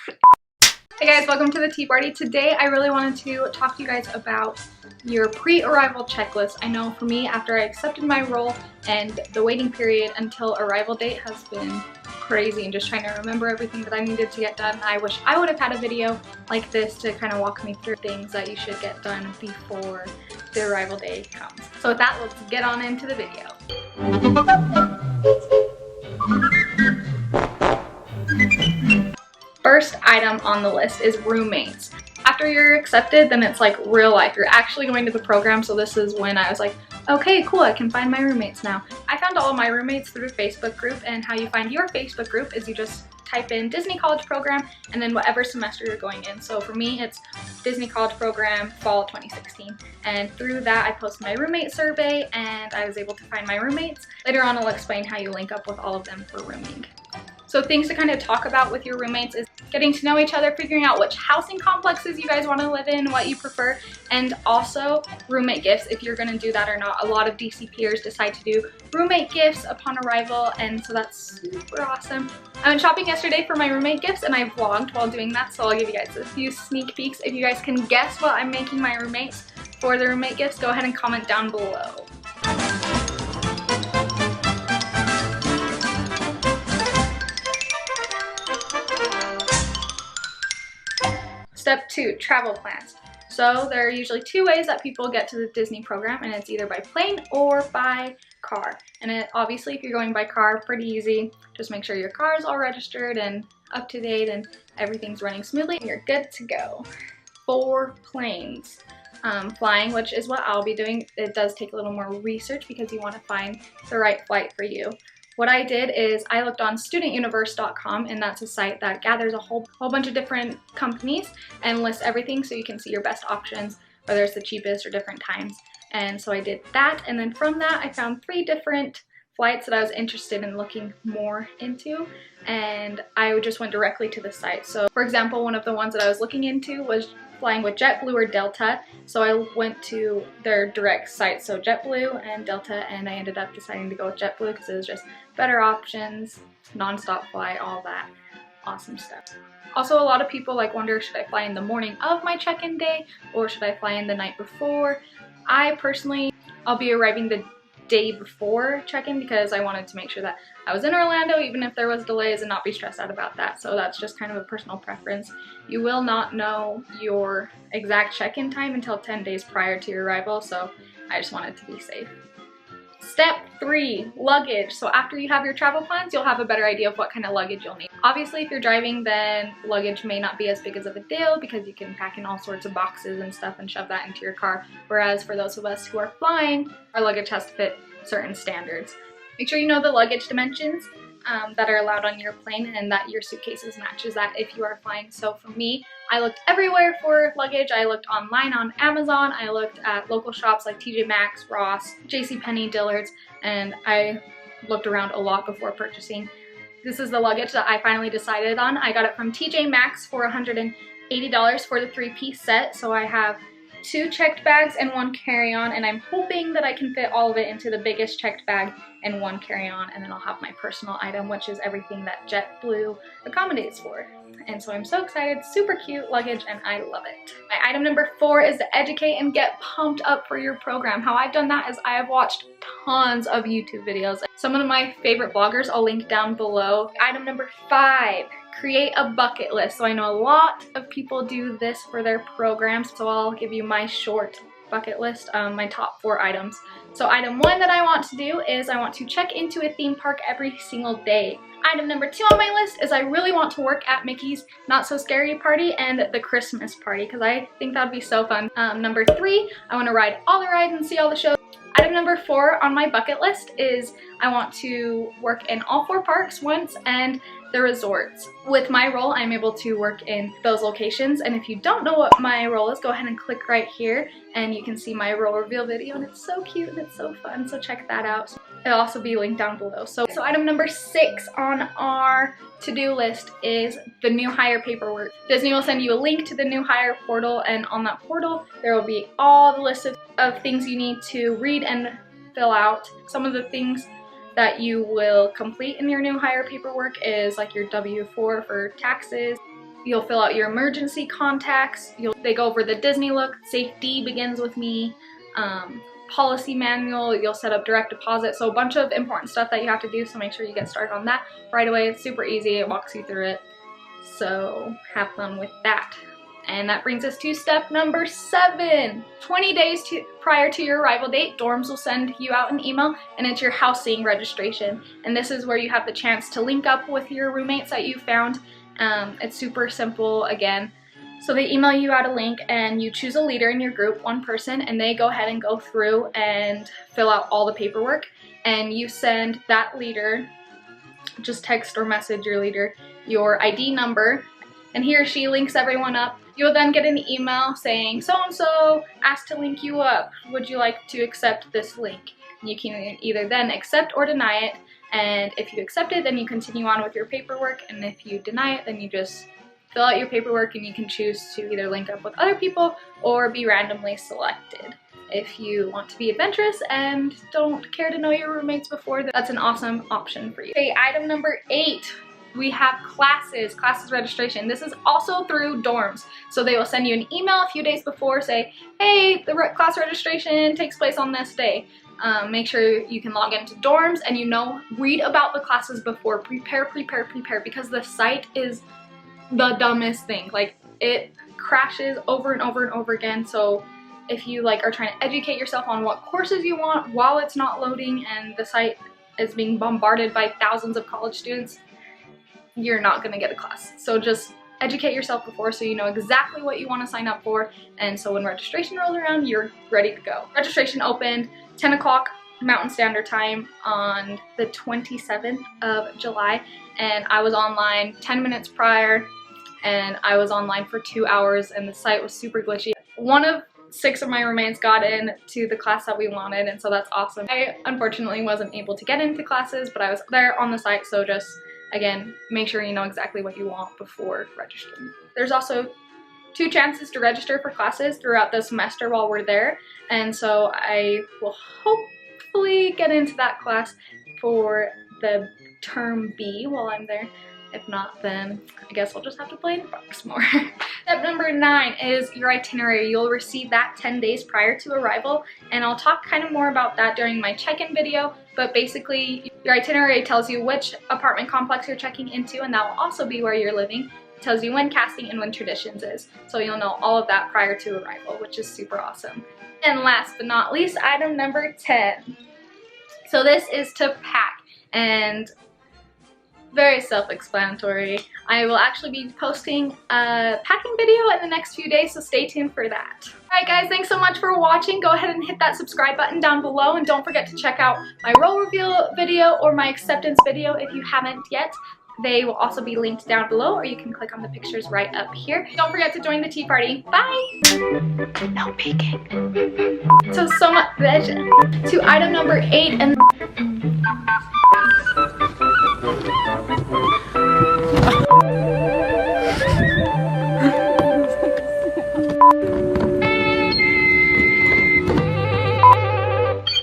Hey guys, welcome to the tea party. Today I really wanted to talk to you guys about your pre-arrival checklist. I know for me, after I accepted my role and the waiting period until arrival date has been crazy and just trying to remember everything that I needed to get done. I wish I would have had a video like this to kind of walk me through things that you should get done before the arrival day comes. So with that, let's get on into the video. First item on the list is roommates. After you're accepted, then it's like real life. You're actually going to the program, so this is when I was like, okay, cool, I can find my roommates now. I found all of my roommates through a Facebook group, and how you find your Facebook group is you just type in Disney College Program and then whatever semester you're going in. So for me, it's Disney College Program Fall 2016. And through that, I posted my roommate survey and I was able to find my roommates. Later on, I'll explain how you link up with all of them for rooming. So things to kind of talk about with your roommates is getting to know each other, figuring out which housing complexes you guys want to live in, what you prefer, and also roommate gifts if you're going to do that or not. A lot of DCPers decide to do roommate gifts upon arrival, and so that's super awesome. I went shopping yesterday for my roommate gifts and I vlogged while doing that, so I'll give you guys a few sneak peeks. If you guys can guess what I'm making my roommates for the roommate gifts, go ahead and comment down below. Step 2, travel plans. So there are usually two ways that people get to the Disney program, and it's either by plane or by car. And obviously if you're going by car, pretty easy. Just make sure your car is all registered and up to date and everything's running smoothly and you're good to go. For planes, flying, which is what I'll be doing, it does take a little more research because you want to find the right flight for you. What I did is I looked on studentuniverse.com, and that's a site that gathers a whole bunch of different companies and lists everything so you can see your best options, whether it's the cheapest or different times. And so I did that, and then from that I found 3 different flights that I was interested in looking more into, and I just went directly to the site. So for example, one of the ones that I was looking into was flying with JetBlue or Delta, so I went to their direct site, so JetBlue and Delta, and I ended up deciding to go with JetBlue because it was just better options, non-stop flight, all that awesome stuff. Also, a lot of people wonder, should I fly in the morning of my check-in day or should I fly in the night before? I personally, I'll be arriving the day before check-in because I wanted to make sure that I was in Orlando even if there was delays and not be stressed out about that. So that's just kind of a personal preference. You will not know your exact check-in time until 10 days prior to your arrival, so I just wanted to be safe. Step 3, luggage. So after you have your travel plans, you'll have a better idea of what kind of luggage you'll need. Obviously, if you're driving, then luggage may not be as big as of a deal because you can pack in all sorts of boxes and stuff and shove that into your car. Whereas for those of us who are flying, our luggage has to fit certain standards. Make sure you know the luggage dimensions that are allowed on your plane and that your suitcases matches that if you are flying. So for me, I looked everywhere for luggage. I looked online on Amazon, I looked at local shops like TJ Maxx, Ross, JCPenney, Dillard's, and I looked around a lot before purchasing. This is the luggage that I finally decided on. I got it from TJ Maxx for $180 for the 3-piece set, so I have 2 checked bags and 1 carry-on, and I'm hoping that I can fit all of it into the biggest checked bag and 1 carry-on, and then I'll have my personal item, which is everything that JetBlue accommodates for. And so I'm so excited, super cute luggage, and I love it. My item number 4 is to educate and get pumped up for your program. How I've done that is I have watched tons of YouTube videos. Some of my favorite bloggers I'll link down below. Item number 5, create a bucket list. So I know a lot of people do this for their programs, so I'll give you my short bucket list, my top 4 items. So item 1 that I want to do is I want to check into a theme park every single day. Item number 2 on my list is I really want to work at Mickey's Not So Scary Party and the Christmas party because I think that would be so fun. Number 3, I want to ride all the rides and see all the shows. Item number 4 on my bucket list is I want to work in all 4 parks once and the resorts. With my role, I'm able to work in those locations, and if you don't know what my role is, go ahead and click right here and you can see my role reveal video, and it's so cute and it's so fun, so check that out. It'll also be linked down below. So item number 6 on our to-do list is the new hire paperwork. Disney will send you a link to the new hire portal, and on that portal there will be all the list of things you need to read and fill out. Some of the things that you will complete in your new hire paperwork is like your W-4 for taxes, You'll fill out your emergency contacts. They go over the Disney look, safety begins with me, policy manual, you'll set up direct deposit. So a bunch of important stuff that you have to do, so make sure you get started on that right away. It's super easy, it walks you through it. So have fun with that. And that brings us to step number 7. 20 days prior to your arrival date, dorms will send you out an email, and it's your housing registration. And this is where you have the chance to link up with your roommates that you found. It's super simple again. So they email you out a link and you choose a leader in your group, one person, and they go ahead and go through and fill out all the paperwork. And you send that leader, just text or message your leader, your ID number, and he or she links everyone up. You'll then get an email saying, so-and-so asked to link you up. Would you like to accept this link? You can either then accept or deny it. And if you accept it, then you continue on with your paperwork. And if you deny it, then you just fill out your paperwork, and you can choose to either link up with other people or be randomly selected. If you want to be adventurous and don't care to know your roommates before, that's an awesome option for you. Okay, item number 8. We have classes registration. This is also through dorms. So they will send you an email a few days before, say, hey, the class registration takes place on this day. Make sure you can log into dorms and read about the classes before. Prepare, because the site is the dumbest thing. Like, it crashes over and over and over again. So if you are trying to educate yourself on what courses you want while it's not loading and the site is being bombarded by thousands of college students, you're not going to get a class. So just educate yourself before so you know exactly what you want to sign up for, and so when registration rolls around, you're ready to go. Registration opened 10 o'clock Mountain Standard Time on the 27th of July, and I was online 10 minutes prior, and I was online for 2 hours, and the site was super glitchy. One of 6 of my roommates got in to the class that we wanted, and so that's awesome. I unfortunately wasn't able to get into classes, but I was there on the site, so just again, make sure you know exactly what you want before registering. There's also 2 chances to register for classes throughout the semester while we're there, and so I will hopefully get into that class for the term B while I'm there. If not, then I guess I'll just have to play in the parks more. Step number 9 is your itinerary. You'll receive that 10 days prior to arrival, and I'll talk kind of more about that during my check-in video, but basically your itinerary tells you which apartment complex you're checking into, and that will also be where you're living. It tells you when casting and when traditions is, so you'll know all of that prior to arrival, which is super awesome. And last but not least, item number 10. So this is to pack, and very self-explanatory. I will actually be posting a packing video in the next few days, so stay tuned for that. Alright guys, thanks so much for watching. Go ahead and hit that subscribe button down below, and don't forget to check out my role reveal video or my acceptance video if you haven't yet. They will also be linked down below, or you can click on the pictures right up here. Don't forget to join the tea party. Bye! No peeking. So much pleasure. To item number 8 and